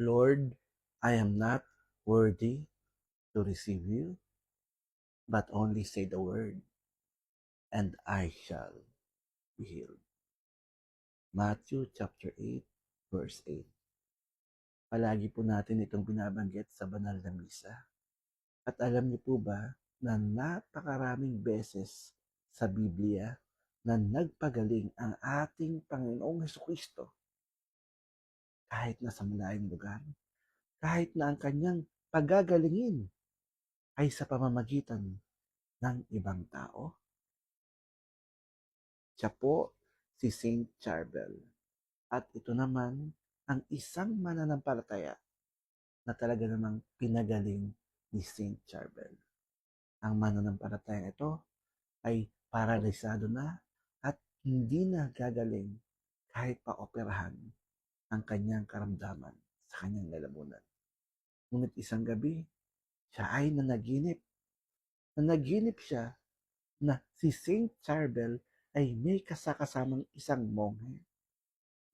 Lord, I am not worthy to receive you, but only say the word, and I shall be healed. Matthew chapter 8, verse 8. Palagi po natin itong binabanggit sa banal na misa. At alam niyo po ba na napakaraming beses sa Biblia na nagpagaling ang ating Panginoong Hesukristo kahit na sa malayong lugar, kahit na ang kanyang pagagalingin ay sa pamamagitan ng ibang tao? Siya po si Saint Charbel. At ito naman ang isang mananampalataya na talaga namang pinagaling ni Saint Charbel. Ang mananampalataya ito ay paralisado na at hindi na gagaling kahit pa operahan ang kanyang karamdaman sa kanyang lalamunan. Ngunit isang gabi, siya ay nanaginip. Nanaginip siya na si Saint Charbel ay may kasakasamang isang monghe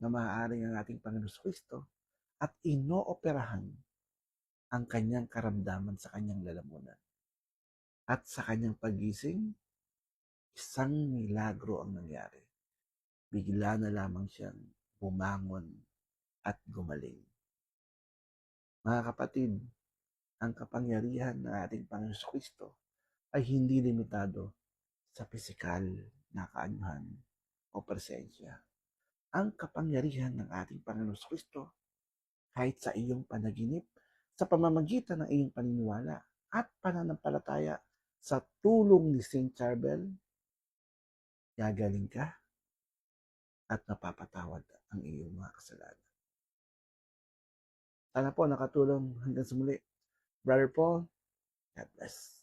na maaaring ang ating Panginoon Kristo at inooperahan ang kanyang karamdaman sa kanyang lalamunan. At sa kanyang pagising, isang milagro ang nangyari. Bigla na lamang siyang bumangon at gumaling. Mga kapatid, ang kapangyarihan ng ating Panginoon Kristo ay hindi limitado sa pisikal na kaanyuhan o presensya. Ang kapangyarihan ng ating Panginoon Kristo kahit sa iyong panaginip, sa pamamagitan ng iyong paniniwala at pananampalataya sa tulong ni Saint Charbel, gagaling ka at napapatawad ang iyong mga kasalanan. Sana po nakatulong hanggang sa muli. Brother Paul, God bless.